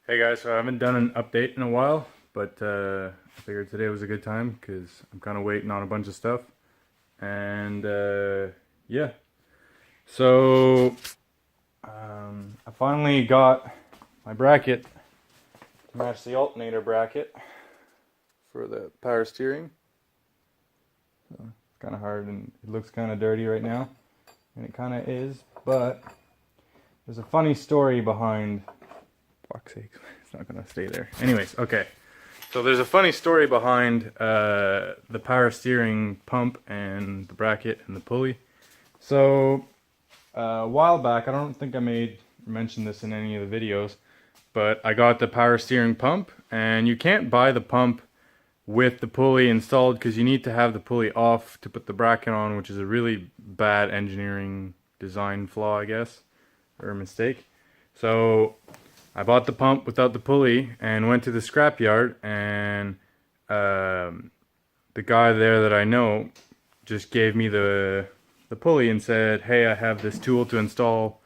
Hey guys, so I haven't done an update in a while, but I figured today was a good time because I'm kind of waiting on a bunch of stuff. And yeah, so I finally got my bracket to match the alternator bracket for the power steering. So it's kind of hard and it looks kind of dirty right now, and it kind of is, but there's a funny story behind. Fuck's sake, it's not gonna stay there. Anyways, okay. So there's a funny story behind the power steering pump and the bracket and the pulley. So a while back, I don't think I mentioned this in any of the videos, but I got the power steering pump, and you can't buy the pump with the pulley installed because you need to have the pulley off to put the bracket on, which is a really bad engineering design flaw, I guess, or a mistake. So I bought the pump without the pulley and went to the scrapyard, and the guy there that I know just gave me the pulley and said, hey, I have this tool to install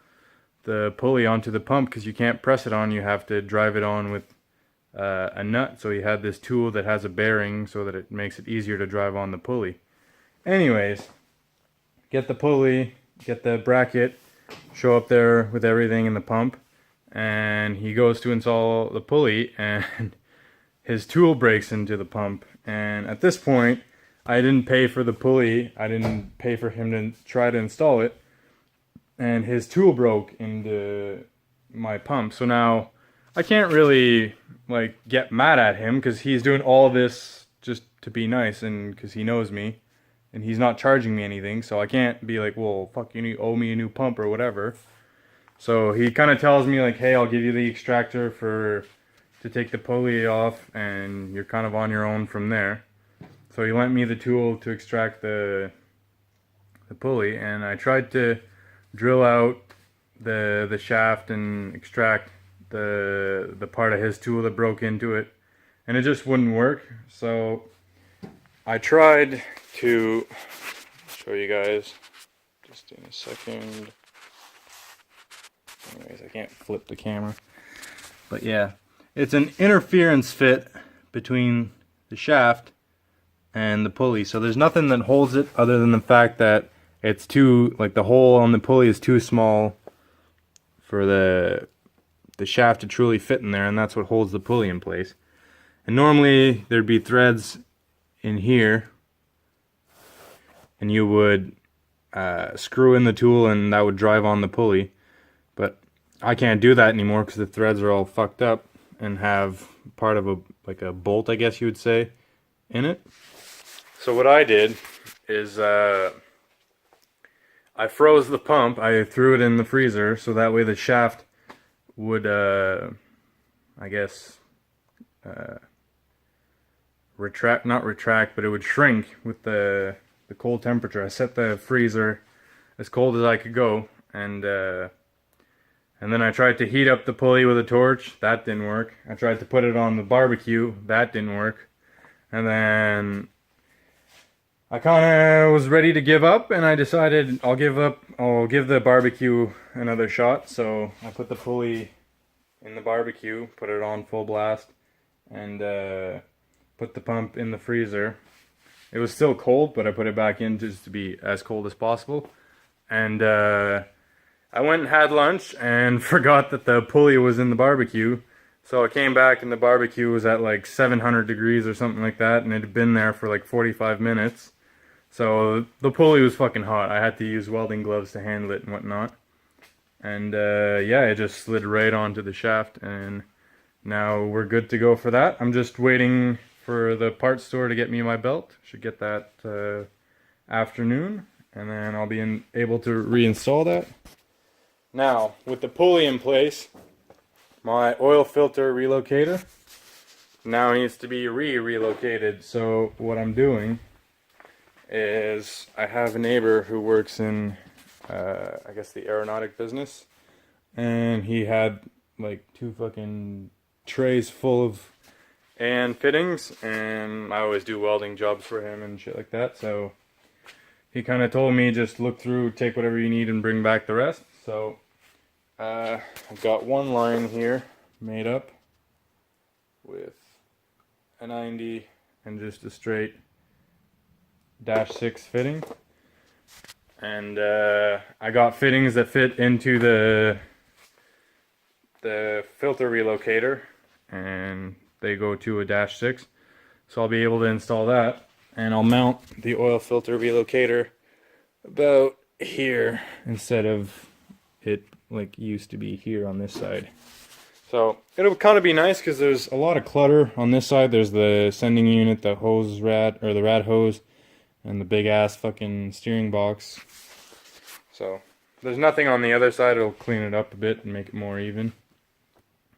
the pulley onto the pump because you can't press it on, you have to drive it on with a nut. So he had this tool that has a bearing so that it makes it easier to drive on the pulley. Anyways, get the pulley, get the bracket, show up there with everything in the pump, and he goes to install the pulley and his tool breaks into the pump. And at this point, I didn't pay for the pulley, I didn't pay for him to try to install it, and his tool broke into my pump. So now I can't really like get mad at him because he's doing all this just to be nice and because he knows me and he's not charging me anything. So I can't be like, well, fuck, you owe me a new pump or whatever. So he kind of tells me like, hey, I'll give you the extractor to take the pulley off, and you're kind of on your own from there. So he lent me the tool to extract the pulley, and I tried to drill out the shaft and extract the part of his tool that broke into it, and it just wouldn't work. So I tried to show you guys just in a second. Anyways, I can't flip the camera. But yeah, it's an interference fit between the shaft and the pulley. So there's nothing that holds it other than the fact that it's too, like the hole on the pulley is too small for the shaft to truly fit in there, and that's what holds the pulley in place. And normally there'd be threads in here, and you would screw in the tool and that would drive on the pulley. But I can't do that anymore because the threads are all fucked up and have part of a bolt, I guess you would say, in it. So what I did is I froze the pump. I threw it in the freezer so that way the shaft would, I guess, not retract, but it would shrink with the cold temperature. I set the freezer as cold as I could go, and then I tried to heat up the pulley with a torch. That didn't work. I tried to put it on the barbecue. That didn't work. And then I kind of was ready to give up, and I decided I'll give up. I'll give the barbecue another shot. So I put the pulley in the barbecue, put it on full blast, and put the pump in the freezer. It was still cold, but I put it back in just to be as cold as possible. And I went and had lunch and forgot that the pulley was in the barbecue. So I came back and the barbecue was at like 700 degrees or something like that, and it had been there for like 45 minutes. So the pulley was fucking hot. I had to use welding gloves to handle it and whatnot. And yeah, it just slid right onto the shaft, and now we're good to go for that. I'm just waiting for the parts store to get me my belt. Should get that afternoon, and then I'll be able to reinstall that. Now, with the pulley in place, my oil filter relocator now needs to be relocated. So what I'm doing is I have a neighbor who works in, I guess, the aeronautic business, and he had like 2 fucking trays full of AN fittings, and I always do welding jobs for him and shit like that. So he kind of told me just look through, take whatever you need, and bring back the rest. So I've got one line here made up, with a 90 and just a straight -6 fitting. And I got fittings that fit into the filter relocator, and they go to a -6. So I'll be able to install that, and I'll mount the oil filter relocator about here instead of it like used to be here on this side. So it'll kind of be nice because there's a lot of clutter on this side. There's the sending unit, the hose rad, or the rad hose, and the big ass fucking steering box. So there's nothing on the other side. It'll clean it up a bit and make it more even.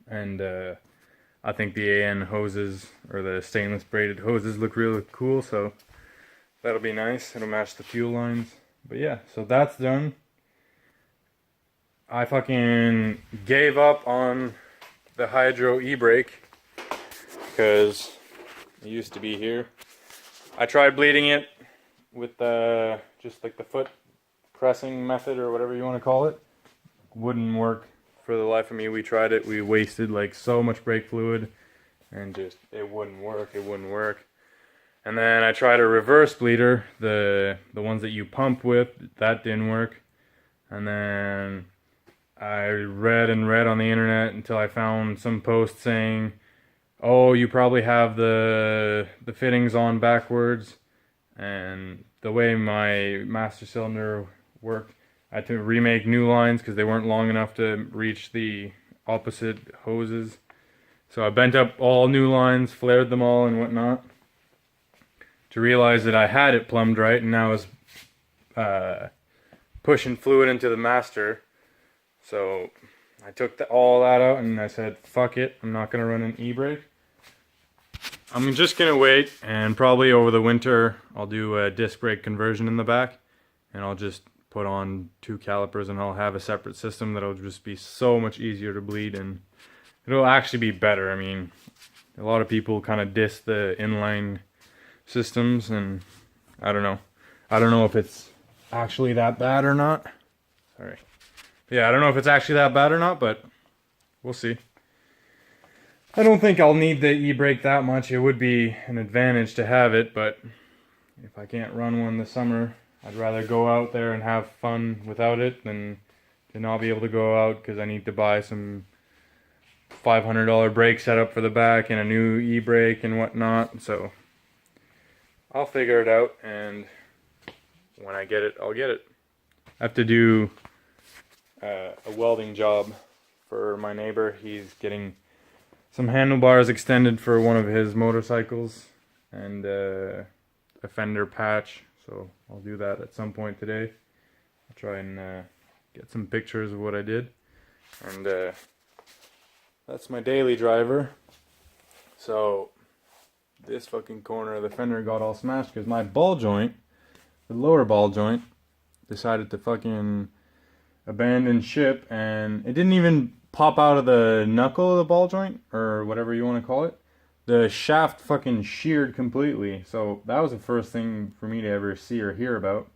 And I think the AN hoses, or the stainless braided hoses, look really cool, so that'll be nice. It'll match the fuel lines. But yeah, so that's done. I fucking gave up on the hydro e-brake because it used to be here. I tried bleeding it with just like the foot pressing method, or whatever you want to call it. Wouldn't work for the life of me. We tried it. We wasted like so much brake fluid, and just it wouldn't work. It wouldn't work. And then I tried a reverse bleeder, the ones that you pump with. That didn't work. And then I read and read on the internet until I found some post saying, "Oh, you probably have the fittings on backwards." And the way my master cylinder worked, I had to remake new lines because they weren't long enough to reach the opposite hoses. So I bent up all new lines, flared them all and whatnot, to realize that I had it plumbed right, and now I was pushing fluid into the master. So I took all that out and I said, fuck it, I'm not going to run an e-brake. I'm just going to wait, and probably over the winter I'll do a disc brake conversion in the back, and I'll just put on 2 calipers, and I'll have a separate system that'll just be so much easier to bleed, and it'll actually be better. I mean, a lot of people kind of diss the inline systems, and I don't know if it's actually that bad or not. Sorry. Yeah, I don't know if it's actually that bad or not, but we'll see. I don't think I'll need the e-brake that much. It would be an advantage to have it, but if I can't run one this summer, I'd rather go out there and have fun without it than to not be able to go out because I need to buy some $500 brake setup for the back and a new e-brake and whatnot. So I'll figure it out, and when I get it, I'll get it. I have to do a welding job for my neighbor. He's getting some handlebars extended for one of his motorcycles, and a fender patch. So I'll do that at some point today. I'll try and get some pictures of what I did. And that's my daily driver. So this fucking corner of the fender got all smashed because my ball joint, the lower ball joint, decided to fucking abandon ship, and it didn't even pop out of the knuckle of the ball joint, or whatever you want to call it. The shaft fucking sheared completely. So that was the first thing for me to ever see or hear about.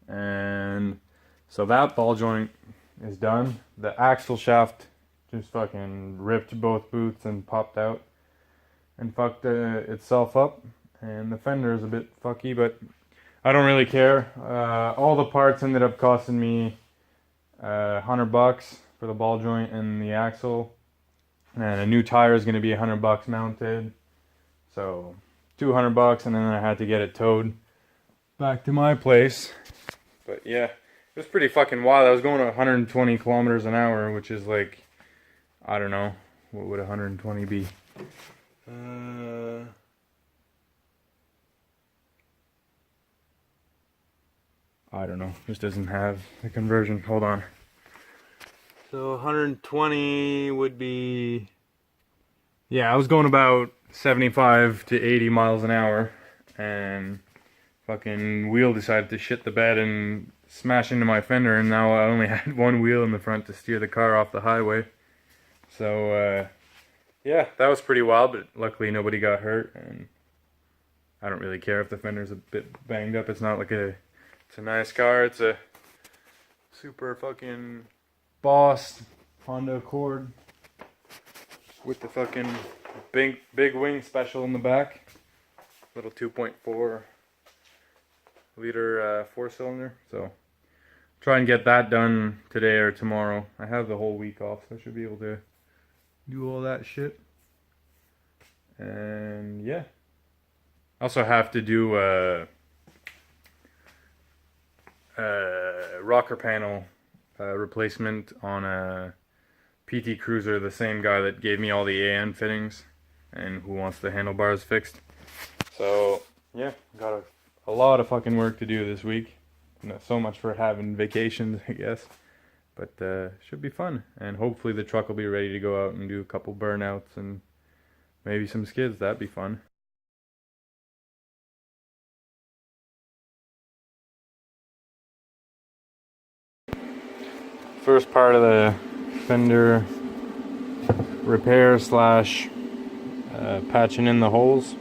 And so that ball joint is done. The axle shaft just fucking ripped both boots and popped out and fucked itself up. And the fender is a bit fucky, but I don't really care. All the parts ended up costing me $100 for the ball joint and the axle, and a new tire is going to be $100 mounted, so $200, and then I had to get it towed back to my place. But yeah, it was pretty fucking wild. I was going 120 kilometers an hour, which is like, I don't know, what would 120 be? I don't know. This doesn't have the conversion. Hold on. So 120 would be... Yeah, I was going about 75 to 80 miles an hour, and fucking wheel decided to shit the bed and smash into my fender, and now I only had one wheel in the front to steer the car off the highway. So, yeah, that was pretty wild, but luckily nobody got hurt, and I don't really care if the fender's a bit banged up. It's not like a... It's a nice car. It's a super fucking boss Honda Accord with the fucking big wing special in the back. Little 2.4 liter 4-cylinder. So try and get that done today or tomorrow. I have the whole week off, so I should be able to do all that shit. And yeah, I also have to do a rocker panel replacement on a PT Cruiser, the same guy that gave me all the AN fittings and who wants the handlebars fixed. So yeah, got a lot of fucking work to do this week. Not so much for having vacations, I guess, but should be fun. And hopefully the truck will be ready to go out and do a couple burnouts and maybe some skids. That'd be fun. First part of the fender repair slash patching in the holes.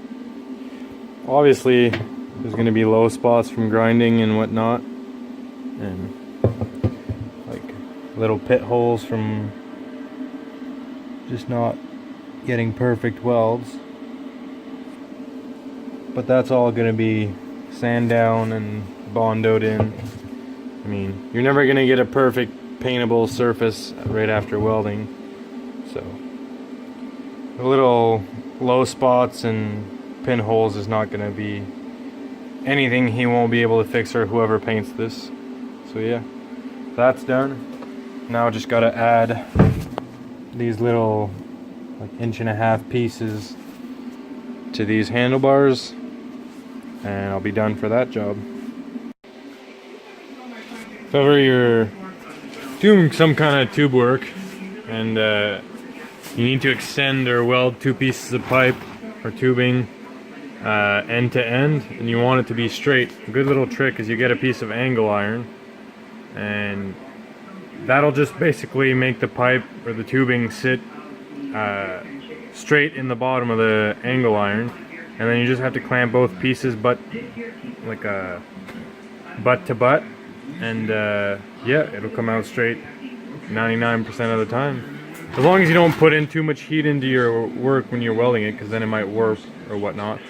Obviously there's going to be low spots from grinding and whatnot, and like little pit holes from just not getting perfect welds, but that's all going to be sand down and bondoed in. I mean, you're never going to get a perfect paintable surface right after welding, so the little low spots and pinholes is not going to be anything he won't be able to fix, or whoever paints this. So yeah, that's done. Now just got to add these little like 1.5 inch pieces to these handlebars, and I'll be done for that job. If ever you're doing some kind of tube work and you need to extend or weld 2 pieces of pipe or tubing end to end, and you want it to be straight, a good little trick is you get a piece of angle iron, and that'll just basically make the pipe or the tubing sit straight in the bottom of the angle iron, and then you just have to clamp both pieces butt to butt, and yeah, it'll come out straight 99% of the time, as long as you don't put in too much heat into your work when you're welding it, because then it might warp or whatnot.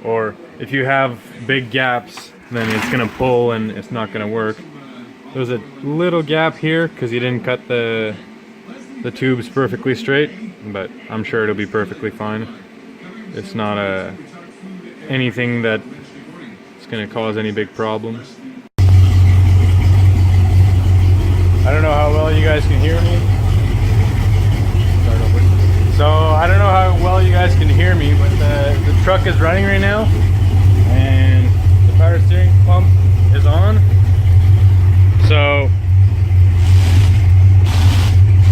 Or if you have big gaps, then it's gonna pull and it's not gonna work. There's a little gap here because you didn't cut the tubes perfectly straight, but I'm sure it'll be perfectly fine. It's not anything that is gonna cause any big problems. I don't know how well you guys can hear me. So I don't know how well you guys can hear me, but the truck is running right now, and the power steering pump is on. So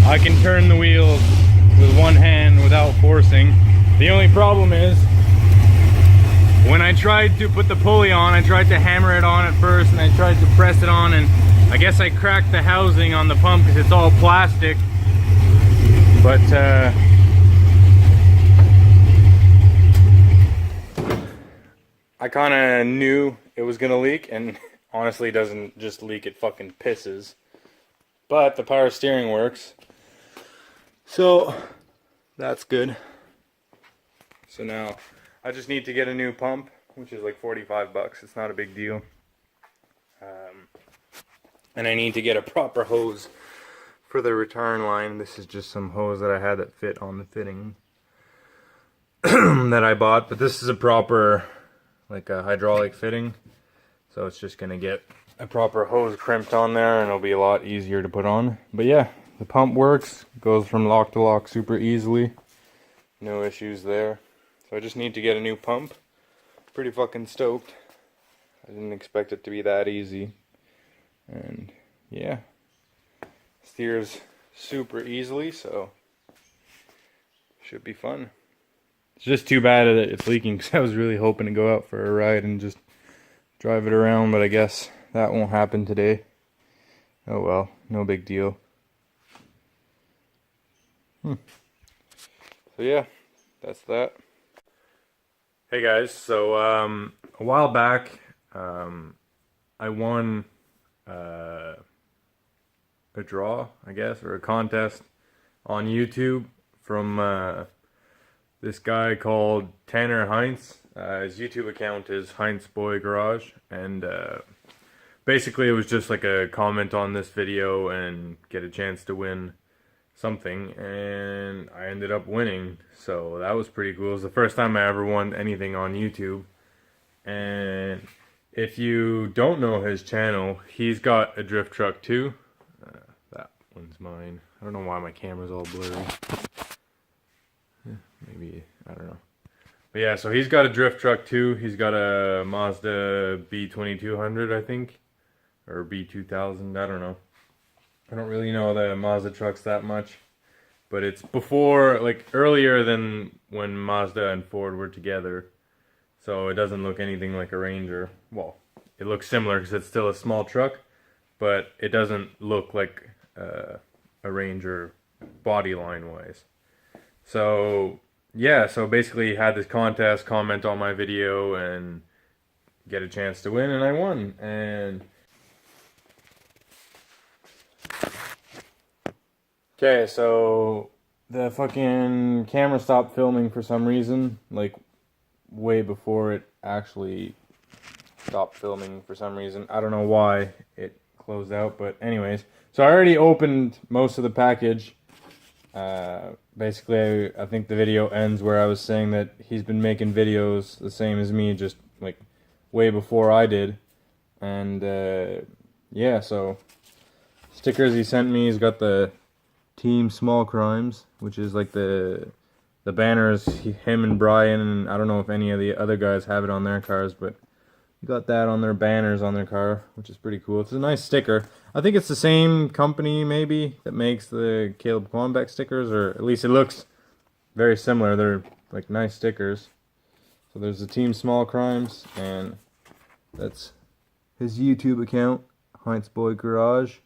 I can turn the wheels with one hand without forcing. The only problem is when I tried to put the pulley on, I tried to hammer it on at first, and I tried to press it on, and I guess I cracked the housing on the pump because it's all plastic. But I kind of knew it was gonna leak, and honestly it doesn't just leak, it fucking pisses. But the power steering works, so that's good. So now I just need to get a new pump, which is like 45 bucks. It's not a big deal. And I need to get a proper hose for the return line. This is just some hose that I had that fit on the fitting that I bought, but this is a proper, like a hydraulic fitting, so it's just gonna get a proper hose crimped on there, and it'll be a lot easier to put on. But yeah, the pump works, goes from lock to lock super easily, no issues there. So I just need to get a new pump. Pretty fucking stoked. I didn't expect it to be that easy. And yeah, steers super easily, so should be fun. It's just too bad that it's leaking, because I was really hoping to go out for a ride and just drive it around, but I guess that won't happen today. Oh well, no big deal. So yeah, that's that. Hey guys, so a while back I won a draw, I guess, or a contest on YouTube from this guy called Tanner Heinz. His YouTube account is Heinz Boy Garage, and basically it was just like a comment on this video and get a chance to win something, and I ended up winning, so that was pretty cool. It was the first time I ever won anything on YouTube. And if you don't know his channel, he's got a drift truck too. That one's mine. I don't know why my camera's all blurry. Maybe, I don't know. But yeah, so he's got a drift truck too. He's got a Mazda B2200, I think, or B2000, I don't know. I don't really know the Mazda trucks that much, but it's before, like earlier than when Mazda and Ford were together. So it doesn't look anything like a Ranger. Well, it looks similar because it's still a small truck, but it doesn't look like a Ranger body line wise. So yeah, so basically had this contest, comment on my video and get a chance to win, and I won. And okay, so the fucking camera stopped filming for some reason, like way before it actually stopped filming for some reason. I don't know why it closed out, but anyways. So I already opened most of the package. Basically, I think the video ends where I was saying that he's been making videos the same as me, just like way before I did. And yeah, so stickers he sent me, he's got the Team Small Crimes, which is like the banners, him and Brian, and I don't know if any of the other guys have it on their cars, but you got that on their banners on their car, which is pretty cool. It's a nice sticker. I think it's the same company, maybe, that makes the Caleb Quambeck stickers, or at least it looks very similar. They're like nice stickers. So there's the Team Small Crimes, and that's his YouTube account, Heinz Boy Garage.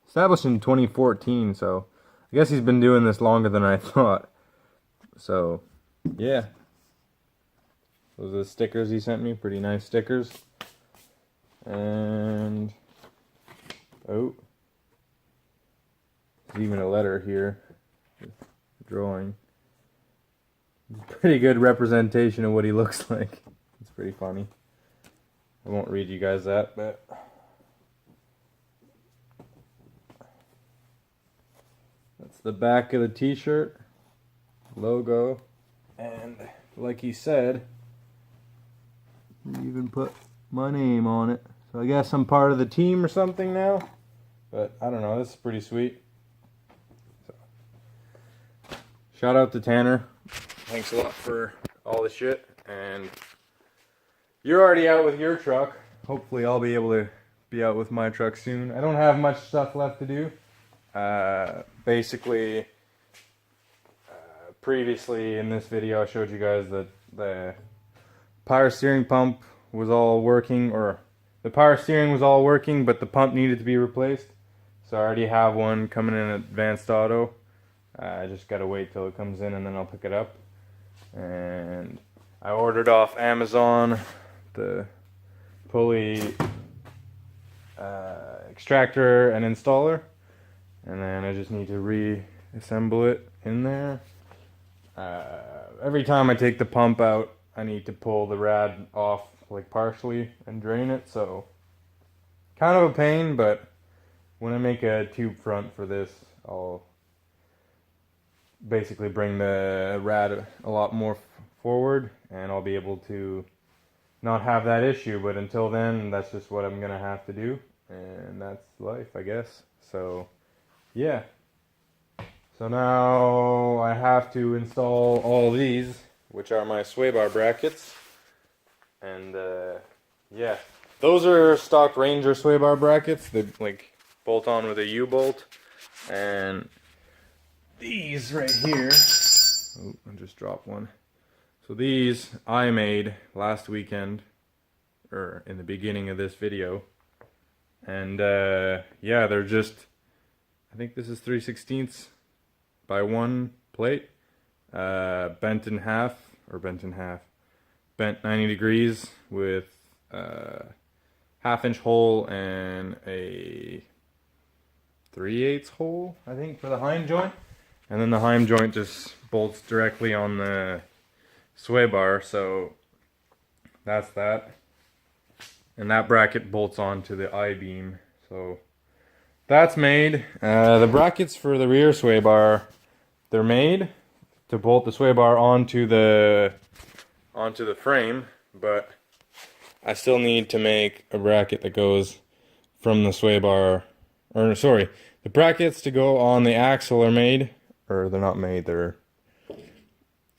Established in 2014, so I guess he's been doing this longer than I thought. So, yeah. Those are the stickers he sent me. Pretty nice stickers. And oh, there's even a letter here. Drawing. Pretty good representation of what he looks like. It's pretty funny. I won't read you guys that, but that's the back of the t-shirt, logo, and like he said, he even put my name on it. So I guess I'm part of the team or something now, but I don't know, this is pretty sweet. So, shout out to Tanner. Thanks a lot for all the shit, and you're already out with your truck. Hopefully I'll be able to be out with my truck soon. I don't have much stuff left to do. Basically, previously in this video I showed you guys that the power steering pump was all working, or the power steering was all working, but the pump needed to be replaced. So I already have one coming in at Advanced Auto. I just gotta wait till it comes in and then I'll pick it up. And I ordered off Amazon the pulley extractor and installer, and then I just need to reassemble it in there. Every time I take the pump out, I need to pull the rad off, like partially, and drain it, so kind of a pain, but when I make a tube front for this, I'll basically bring the rad a lot more forward, and I'll be able to not have that issue. But until then, that's just what I'm gonna have to do, and that's life, I guess. So yeah, so now I have to install all these, which are my sway bar brackets. And yeah, those are stock Ranger sway bar brackets. They like bolt on with a U-bolt. And these right here, oh, I just dropped one. So these I made last weekend, or in the beginning of this video. And yeah, they're just, I think this is 3/16 by 1 plate, bent in half, bent 90 degrees with a 1/2 inch hole and a 3/8 hole, I think, for the hind joint. And then the Heim joint just bolts directly on the sway bar, so that's that. And that bracket bolts onto the I-beam, so that's made. The brackets for the rear sway bar, they're made to bolt the sway bar onto the frame, but I still need to make a bracket that goes from the sway bar, or sorry, the brackets to go on the axle are made, or they're not made, they're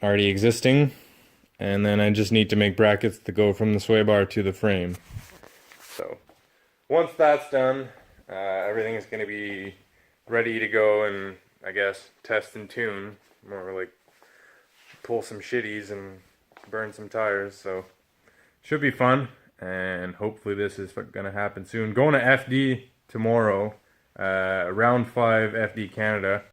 already existing, and then I just need to make brackets to go from the sway bar to the frame. So once that's done, everything is going to be ready to go and I guess test and tune, more like pull some shitties and burn some tires. So should be fun, and hopefully this is going to happen soon. Going to FD tomorrow, round 5 FD Canada.